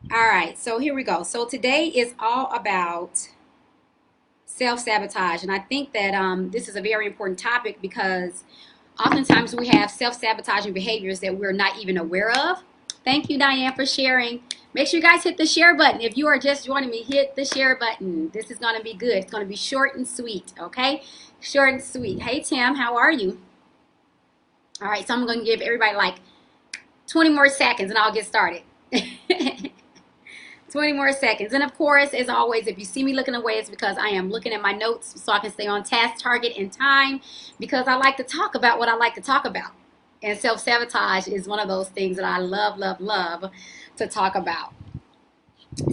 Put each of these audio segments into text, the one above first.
All right, so here we go. So today is all about self-sabotage, and I think that this is a very important topic because oftentimes we have self-sabotaging behaviors that we're not even aware of. Thank you, Diane, for sharing. Make sure you guys hit the share button. If you are just joining me, hit the share button. This is going to be good. It's going to be short and sweet, okay? Short and sweet. Hey, Tim, how are you? All right, so I'm going to give everybody like 20 more seconds and I'll get started. 20 more seconds. And of course, as always, if you see me looking away, it's because I am looking at my notes so I can stay on task, target, and time because I like to talk about what I like to talk about. And self-sabotage is one of those things that I love, love, love to talk about.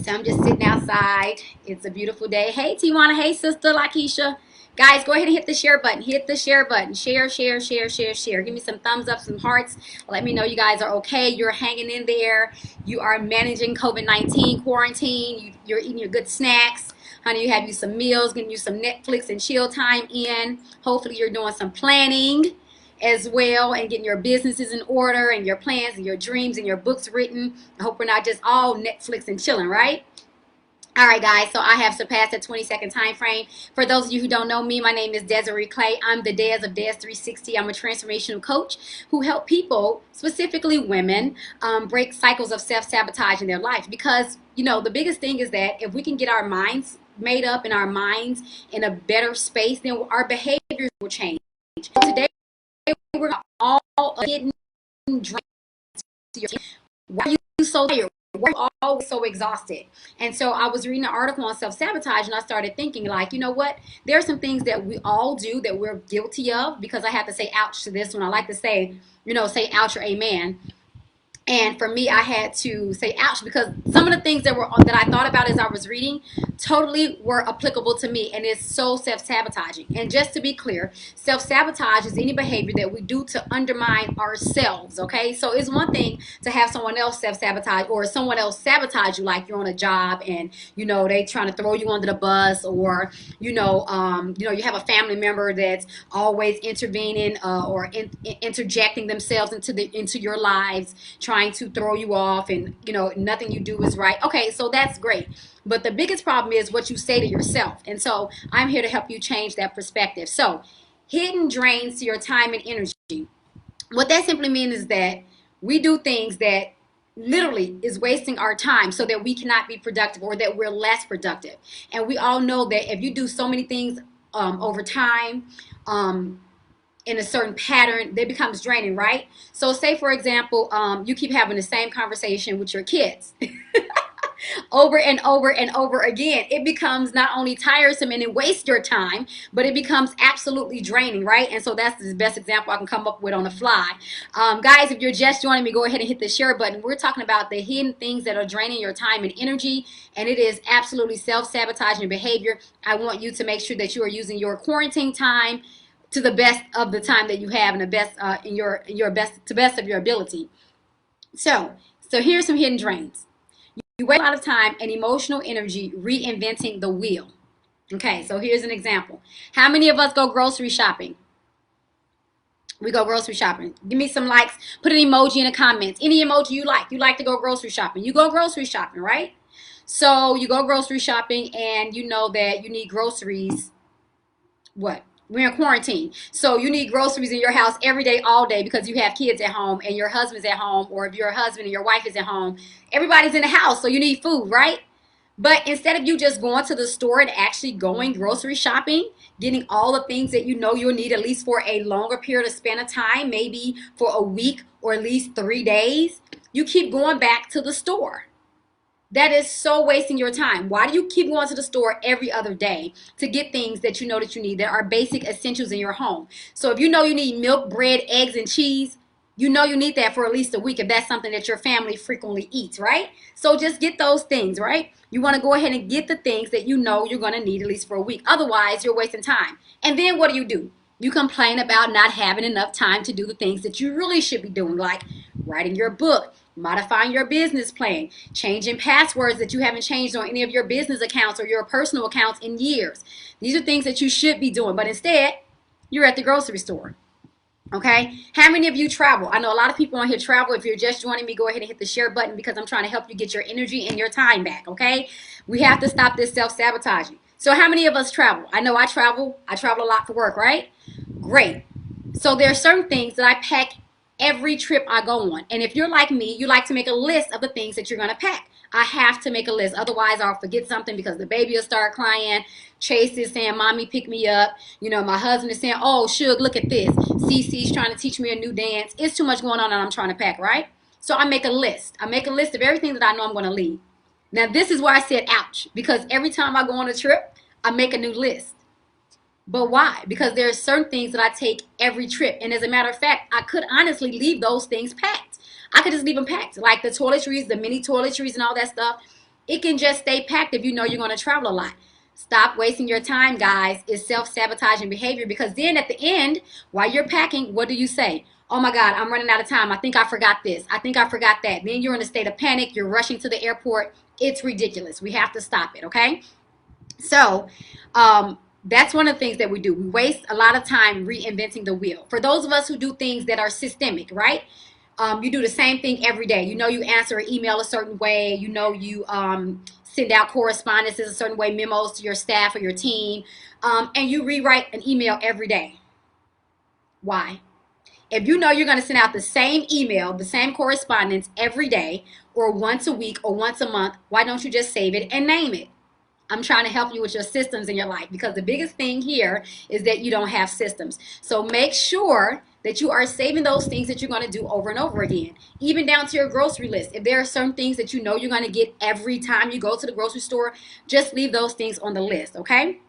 So I'm just sitting outside. It's a beautiful day. Hey, Tiwana. Hey, Sister Lakeisha. Guys, go ahead and hit the share button. Hit the share button. Share, share, share, share, share. Give me some thumbs up, some hearts. Let me know you guys are okay. You're hanging in there. You are managing COVID-19 quarantine. You're eating your good snacks. Honey, you have you some meals, getting you some Netflix and chill time in. Hopefully you're doing some planning as well and getting your businesses in order and your plans and your dreams and your books written. I hope we're not just all Netflix and chilling, right? All right, guys, so I have surpassed the 20-second time frame. For those of you who don't know me, my name is Desiree Clay. I'm the Des of Des 360. I'm a transformational coach who help people, specifically women, break cycles of self-sabotage in their life. Because, the biggest thing is that if we can get our minds made up and our minds in a better space, then our behaviors will change. Today, we're all hidden dreams. Why are you so tired? We're always so exhausted. And so I was reading an article on self-sabotage and I started thinking like, you know what? There are some things that we all do that we're guilty of because I have to say ouch to this one. I like to say, say ouch or amen. And for me, I had to say ouch because some of the things that I thought about as I was reading totally were applicable to me, and it's so self-sabotaging. And just to be clear, self-sabotage is any behavior that we do to undermine ourselves, okay? So it's one thing to have someone else self-sabotage or someone else sabotage you, like you're on a job and, they trying to throw you under the bus, or, you have a family member that's always intervening or interjecting themselves into your lives, trying to throw you off, and nothing you do is right. Okay, so that's great, but the biggest problem is what you say to yourself. And so I'm here to help you change that perspective. So hidden drains to your time and energy, what that simply means is that we do things that literally is wasting our time so that we cannot be productive, or that we're less productive. And we all know that if you do so many things over time, in a certain pattern, that becomes draining, right? So say, for example, you keep having the same conversation with your kids over and over and over again. It becomes not only tiresome and it wastes your time, but it becomes absolutely draining, right? And so that's the best example I can come up with on the fly. Guys, if you're just joining me, go ahead and hit the share button. We're talking about the hidden things that are draining your time and energy, and it is absolutely self-sabotaging behavior. I want you to make sure that you are using your quarantine time to the best of the time that you have, and the best in your best of your ability. So here's some hidden drains. You waste a lot of time and emotional energy reinventing the wheel. Okay, so here's an example. How many of us go grocery shopping? We go grocery shopping. Give me some likes. Put an emoji in the comments. Any emoji you like. You like to go grocery shopping. You go grocery shopping, right? So you go grocery shopping and you know that you need groceries. What? We're in quarantine. So you need groceries in your house every day, all day, because you have kids at home and your husband's at home, or if your husband and your wife is at home, everybody's in the house. So you need food, right? But instead of you just going to the store and actually going grocery shopping, getting all the things that you know you'll need at least for a longer period of span of time, maybe for a week or at least 3 days, you keep going back to the store. That is so wasting your time. Why do you keep going to the store every other day to get things that you know that you need, that are basic essentials in your home? So if you know you need milk, bread, eggs, and cheese, you know you need that for at least a week if that's something that your family frequently eats, right? So just get those things, right? You want to go ahead and get the things that you know you're going to need at least for a week. Otherwise, you're wasting time. And then what do? You complain about not having enough time to do the things that you really should be doing, like writing your book, modifying your business plan, changing passwords that you haven't changed on any of your business accounts or your personal accounts in years. These are things that you should be doing, but instead, you're at the grocery store. Okay. How many of you travel? I know a lot of people on here travel. If you're just joining me, go ahead and hit the share button because I'm trying to help you get your energy and your time back. Okay. We have to stop this self-sabotaging. So how many of us travel? I know I travel. I travel a lot for work, right? Great. So there are certain things that I pack every trip I go on. And if you're like me, you like to make a list of the things that you're going to pack. I have to make a list. Otherwise, I'll forget something because the baby will start crying. Chase is saying, Mommy, pick me up. You know, my husband is saying, Oh, Suge, look at this. Cece's trying to teach me a new dance. It's too much going on and I'm trying to pack, right? So I make a list. I make a list of everything that I know I'm going to leave. Now, this is where I said, ouch, because every time I go on a trip, I make a new list. But why? Because there are certain things that I take every trip. And as a matter of fact, I could honestly leave those things packed. I could just leave them packed. Like the toiletries, the mini toiletries and all that stuff. It can just stay packed if you know you're going to travel a lot. Stop wasting your time, guys. It's self-sabotaging behavior because then at the end, while you're packing, what do you say? Oh my God, I'm running out of time. I think I forgot this. I think I forgot that. Then you're in a state of panic. You're rushing to the airport. It's ridiculous. We have to stop it, okay? So, that's one of the things that we do. We waste a lot of time reinventing the wheel. For those of us who do things that are systemic, right? You do the same thing every day. You know, you answer an email a certain way. You know, you send out correspondences a certain way, memos to your staff or your team, and you rewrite an email every day. Why? If you know you're going to send out the same email, the same correspondence every day, or once a week, or once a month, why don't you just save it and name it? I'm trying to help you with your systems in your life because the biggest thing here is that you don't have systems. So make sure that you are saving those things that you're going to do over and over again, even down to your grocery list. If there are certain things that you know you're going to get every time you go to the grocery store, just leave those things on the list, okay?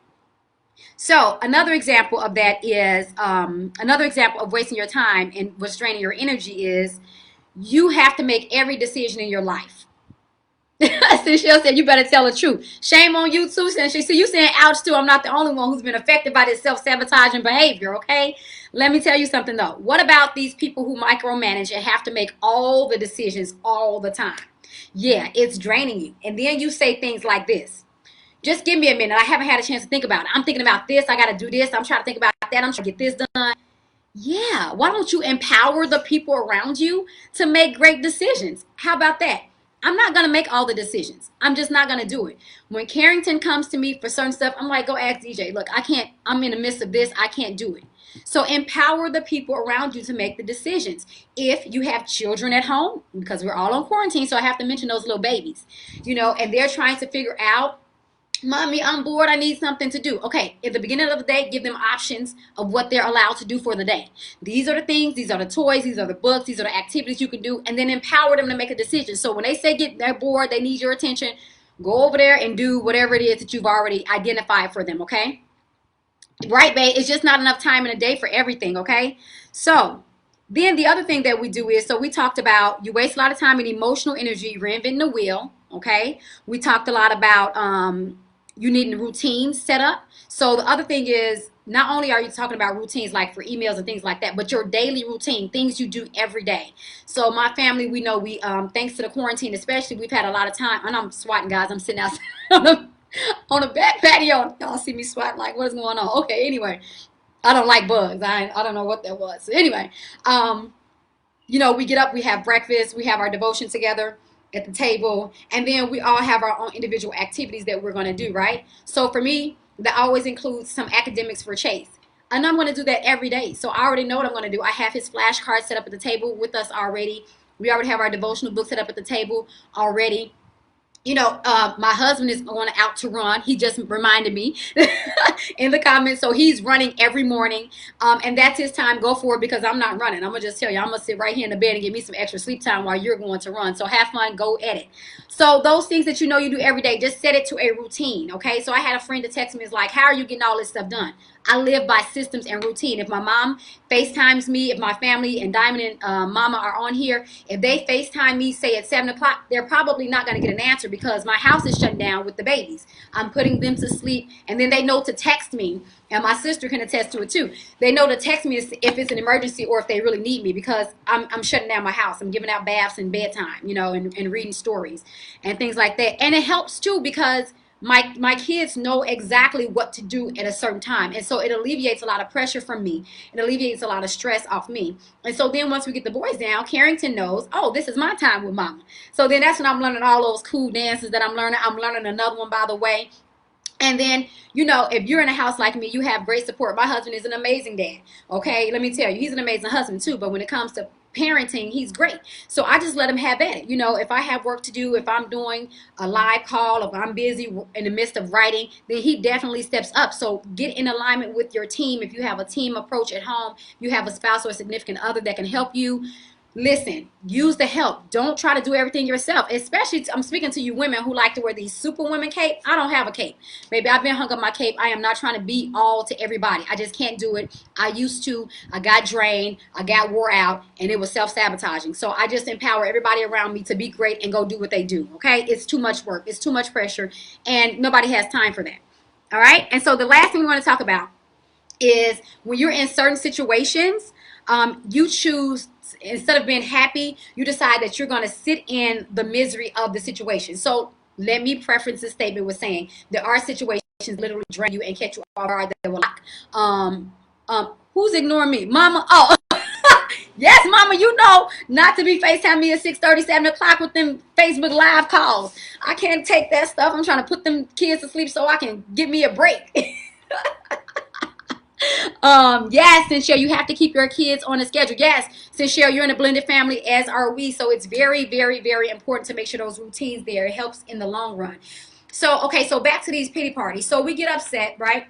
So another example of that is another example of wasting your time and what's draining your energy is you have to make every decision in your life. Cecile said, "You better tell the truth." Shame on you too, since she see you saying ouch too. I'm not the only one who's been affected by this self-sabotaging behavior, okay? Let me tell you something though. What about these people who micromanage and have to make all the decisions all the time? Yeah, it's draining you. And then you say things like this. Just give me a minute. I haven't had a chance to think about it. I'm thinking about this. I got to do this. I'm trying to think about that. I'm trying to get this done. Yeah, why don't you empower the people around you to make great decisions? How about that? I'm not going to make all the decisions. I'm just not going to do it. When Carrington comes to me for certain stuff, I'm like, go ask DJ. Look, I can't, I'm in the midst of this. I can't do it. So empower the people around you to make the decisions. If you have children at home, because we're all on quarantine, so I have to mention those little babies, you know, and they're trying to figure out, Mommy, I'm bored. I need something to do. Okay, at the beginning of the day, give them options of what they're allowed to do for the day. These are the things, these are the toys, these are the books, these are the activities you can do, and then empower them to make a decision. So when they say they're bored, they need your attention, go over there and do whatever it is that you've already identified for them, okay? Right, babe? It's just not enough time in a day for everything, okay? So then the other thing that we do is, so we talked about you waste a lot of time and emotional energy reinventing the wheel, okay? We talked a lot about you needing routines set up. So the other thing is, not only are you talking about routines like for emails and things like that, but your daily routine, things you do every day. So my family, we know we, thanks to the quarantine especially, we've had a lot of time, and I'm swatting, guys. I'm sitting outside on the back patio. Y'all see me swatting like, what is going on? Okay, anyway. I don't like bugs. I don't know what that was. So anyway, um, you know, we get up, we have breakfast, we have our devotion together at the table, and then we all have our own individual activities that we're going to do, right? So for me, that always includes some academics for Chase. And I'm going to do that every day. So I already know what I'm going to do. I have his flashcards set up at the table with us already. We already have our devotional book set up at the table already. You know, my husband is going out to run. He just reminded me in the comments. So he's running every morning. And that's his time. Go for it because I'm not running. I'm going to just tell you, I'm going to sit right here in the bed and get me some extra sleep time while you're going to run. So have fun. Go at it. So those things that you know you do every day, just set it to a routine. Okay. So I had a friend that texted me, is like, how are you getting all this stuff done? I live by systems and routine. If my mom FaceTimes me, if my family and Diamond and Mama are on here, if they FaceTime me, say at 7 o'clock, they're probably not going to get an answer because my house is shut down with the babies. I'm putting them to sleep, and then they know to text me, and my sister can attest to it too. They know to text me if it's an emergency or if they really need me because I'm shutting down my house. I'm giving out baths and bedtime, you know, and reading stories and things like that. And it helps too because my kids know exactly what to do at a certain time, and so it alleviates a lot of pressure from me. It alleviates a lot of stress off me. And so then once we get the boys down, Carrington knows, oh, this is my time with mama. So then that's when I'm learning all those cool dances that I'm learning another one, by the way. And then, if you're in a house like me, you have great support. My husband is an amazing dad. Okay, let me tell you, he's an amazing husband too. But when it comes to parenting, he's great. So I just let him have at it. If I have work to do, if I'm doing a live call, if I'm busy in the midst of writing, then he definitely steps up. So get in alignment with your team. If you have a team approach at home, you have a spouse or a significant other that can help you. Listen, use the help. Don't try to do everything yourself. Especially, I'm speaking to you women who like to wear these superwoman cape. I don't have a cape. Baby, I've been hung up my cape. I am not trying to be all to everybody. I just can't do it. I used to. I got drained. I got wore out. And it was self-sabotaging. So I just empower everybody around me to be great and go do what they do. Okay? It's too much work. It's too much pressure. And nobody has time for that. All right? And so the last thing we want to talk about is when you're in certain situations, you choose, instead of being happy, you decide that you're going to sit in the misery of the situation. So let me preference this statement with saying there are situations literally drain you and catch you off guard that will like, who's ignoring me? Mama. Oh, yes, mama, not to be FaceTime me at 6:30, 7 o'clock with them Facebook live calls. I can't take that stuff. I'm trying to put them kids to sleep so I can get me a break. Yes, Sincere, you have to keep your kids on a schedule. Yes, Sincere, you're in a blended family, as are we. So it's very, very, very important to make sure those routines there. It helps in the long run. So, okay, so back to these pity parties. So we get upset, right?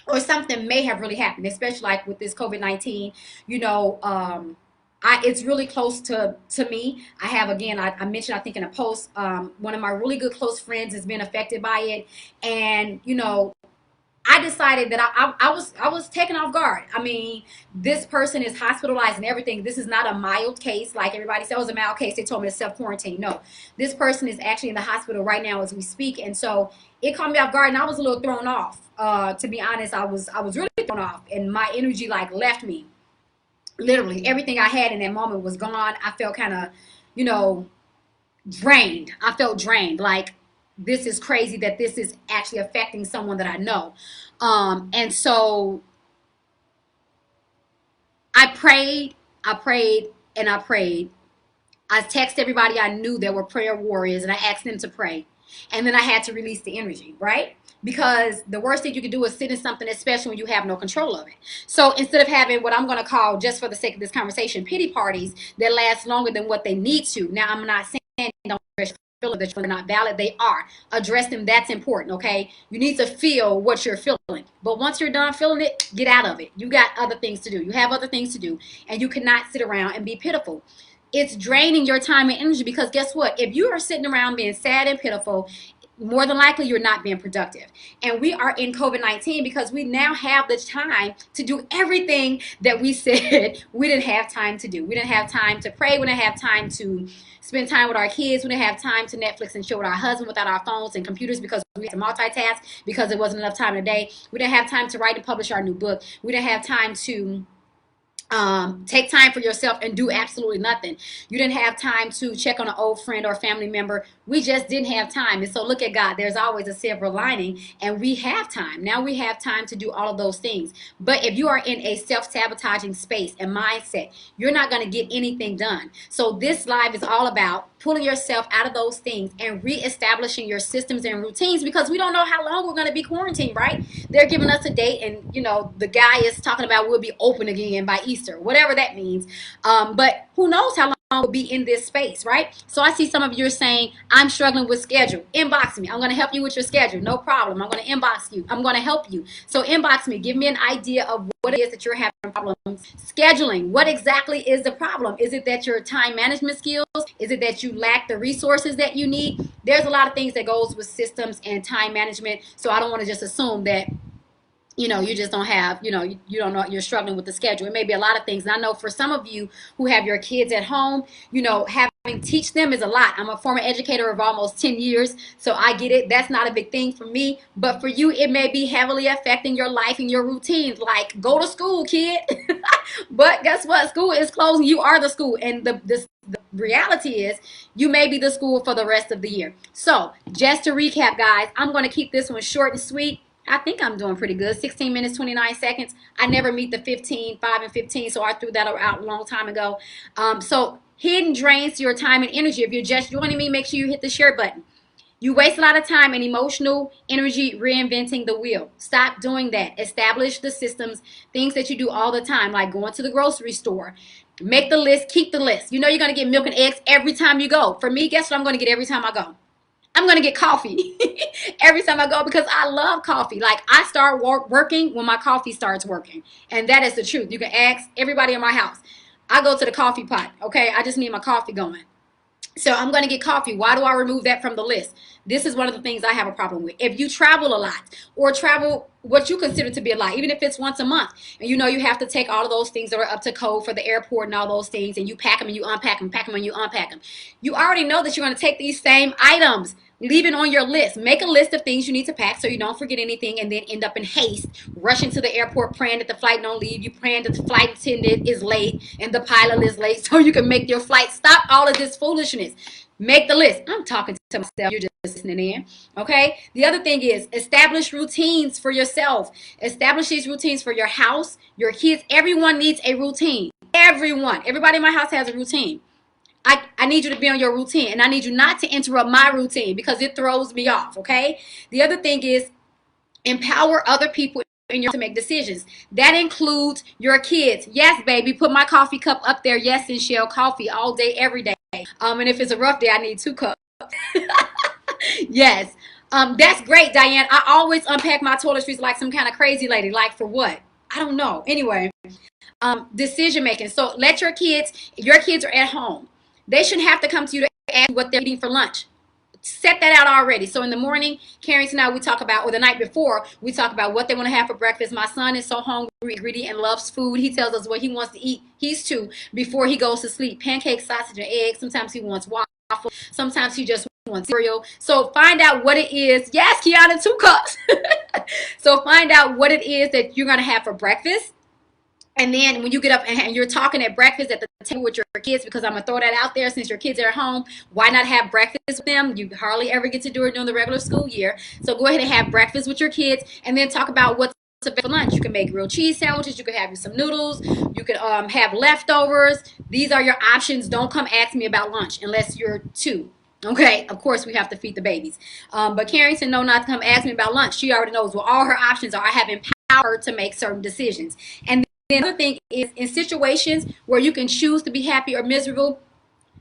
Or something may have really happened, especially like with this COVID-19, it's really close to me. I have, again, I mentioned, I think in a post, one of my really good close friends has been affected by it. And, I decided that I was taken off guard. I mean, this person is hospitalized and everything. This is not a mild case like everybody said. It was a mild case. They told me to self quarantine. No, this person is actually in the hospital right now as we speak, and so it caught me off guard, and I was a little thrown off. To be honest, I was really thrown off, and my energy like left me. Literally, everything I had in that moment was gone. I felt kind of, you know, drained. I felt drained. Like, this is crazy that this is actually affecting someone that I know. And so I prayed, and I prayed. I texted everybody I knew that were prayer warriors, and I asked them to pray. And then I had to release the energy, right? Because the worst thing you can do is sit in something, especially when you have no control of it. So instead of having what I'm going to call, just for the sake of this conversation, pity parties that last longer than what they need to. Now, I'm not saying don't address feelings that are not valid. They are. Address them. That's important, okay? You need to feel what you're feeling. But once you're done feeling it, get out of it. You got other things to do. You have other things to do. And you cannot sit around and be pitiful. It's draining your time and energy, because guess what? If you are sitting around being sad and pitiful, more than likely you're not being productive. And we are in COVID-19 because we now have the time to do everything that we said we didn't have time to do. We didn't have time to pray. We didn't have time to spend time with our kids. We didn't have time to Netflix and chill with our husband without our phones and computers, because we had to multitask because there wasn't enough time in a day. We didn't have time to write and publish our new book. We didn't have time to take time for yourself and do absolutely nothing. You didn't have time to check on an old friend or family member. We just didn't have time. And so look at God. There's always a silver lining, and we have time. Now we have time to do all of those things. But if you are in a self-sabotaging space and mindset, you're not going to get anything done. So this live is all about pulling yourself out of those things and reestablishing your systems and routines, because we don't know how long we're going to be quarantined, right? They're giving us a date, and the guy is talking about we'll be open again by Easter, whatever that means. But who knows how long we'll be in this space, right? So I see some of you are saying, I'm struggling with schedule. Inbox me. I'm going to help you with your schedule. No problem. I'm going to inbox you. I'm going to help you. So inbox me. Give me an idea of what it is that you're having problems scheduling. What exactly is the problem? Is it that your time management skills? Is it that you lack the resources that you need? There's a lot of things that goes with systems and time management. So I don't want to just assume that you just don't have, you don't know, you're struggling with the schedule. It may be a lot of things. And I know for some of you who have your kids at home, having teach them is a lot. I'm a former educator of almost 10 years, so I get it. That's not a big thing for me. But for you, it may be heavily affecting your life and your routines. Like, go to school, kid. But guess what? School is closing. You are the school. And reality is you may be the school for the rest of the year. So just to recap, guys, I'm going to keep this one short and sweet. I think I'm doing pretty good. 16 minutes, 29 seconds. I never meet the 15, 5 and 15, so I threw that out a long time ago. So hidden drains your time and energy. If you're just joining me, make sure you hit the share button. You waste a lot of time and emotional energy reinventing the wheel. Stop doing that. Establish the systems, things that you do all the time, like going to the grocery store. Make the list, keep the list. You know you're going to get milk and eggs every time you go. For me, guess what I'm going to get every time I go? I'm going to get coffee every time I go because I love coffee. Like I start working when my coffee starts working. And that is the truth. You can ask everybody in my house. I go to the coffee pot, okay? I just need my coffee going. So I'm going to get coffee. Why do I remove that from the list? This is one of the things I have a problem with. If you travel a lot or travel what you consider to be a lot, even if it's once a month, and you know you have to take all of those things that are up to code for the airport and all those things, and you pack them and you unpack them, pack them and you unpack them. You already know that you're going to take these same items. Leave it on your list. Make a list of things you need to pack so you don't forget anything and then end up in haste, rushing to the airport, praying that the flight don't leave. You praying that the flight attendant is late and the pilot is late so you can make your flight. Stop all of this foolishness. Make the list. I'm talking to myself. You're just listening in. Okay? The other thing is establish routines for yourself. Establish these routines for your house, your kids. Everyone needs a routine. Everyone. Everybody in my house has a routine. I need you to be on your routine, and I need you not to interrupt my routine because it throws me off, okay? The other thing is empower other people in your to make decisions. That includes your kids. Yes, baby, put my coffee cup up there. Yes, and Shell coffee all day, every day. And if it's a rough day, I need 2 cups. Yes. That's great, Diane. I always unpack my toiletries like some kind of crazy lady. Like for what? I don't know. Anyway, decision making. So let your kids are at home. They shouldn't have to come to you to ask you what they're eating for lunch. Set that out already. So in the morning, Carrington and I, we talk about, or the night before, we talk about what they want to have for breakfast. My son is so hungry, greedy, and loves food. He tells us what he wants to eat. He's 2 before he goes to sleep. Pancakes, sausage, and eggs. Sometimes he wants waffle. Sometimes he just wants cereal. So find out what it is. Yes, Kiana, 2 cups. So find out what it is that you're going to have for breakfast. And then when you get up and you're talking at breakfast at the table with your kids, because I'm going to throw that out there, since your kids are at home, why not have breakfast with them? You hardly ever get to do it during the regular school year. So go ahead and have breakfast with your kids and then talk about what's available for lunch. You can make grilled cheese sandwiches. You can have some noodles. You can have leftovers. These are your options. Don't come ask me about lunch unless you're 2. Okay, of course we have to feed the babies. But Carrington, no, not to come ask me about lunch. She already knows what all her options are. I have empowered her to make certain decisions. And the other thing is, in situations where you can choose to be happy or miserable,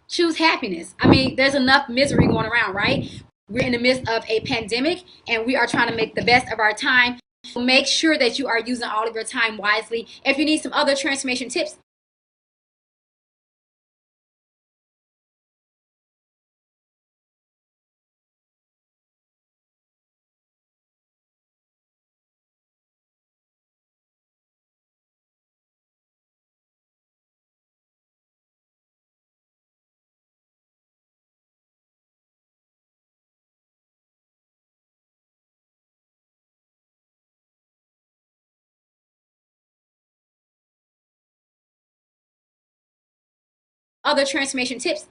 choose happiness. I mean, there's enough misery going around, right? We're in the midst of a pandemic and we are trying to make the best of our time. So make sure that you are using all of your time wisely. If you need some other transformation tips,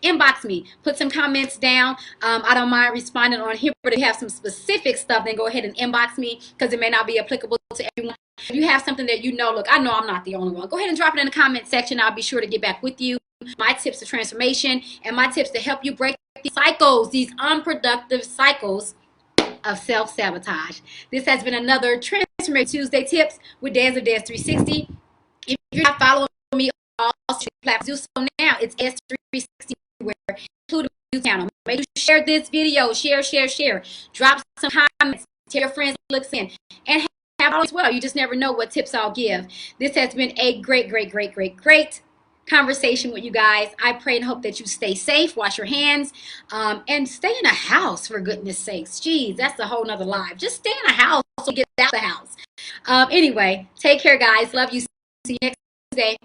inbox me. Put some comments down. I don't mind responding on here, but if you have some specific stuff, then go ahead and inbox me because it may not be applicable to everyone. If you have something that you know, look, I know I'm not the only one. Go ahead and drop it in the comment section. I'll be sure to get back with you. My tips of transformation and my tips to help you break these cycles, these unproductive cycles of self-sabotage. This has been another Transformation Tuesday Tips with Des of Des 360. If you're not following me on all social platforms, do so now. It's S360 everywhere, including my YouTube channel. Make sure you share this video. Share. Drop some comments. Tell your friends to look in. And have all as well. You just never know what tips I'll give. This has been a great conversation with you guys. I pray and hope that you stay safe, wash your hands, and stay in a house, for goodness sakes. Jeez, that's a whole nother life. Just stay in a house so get out of the house. Anyway, take care, guys. Love you. See you next Tuesday.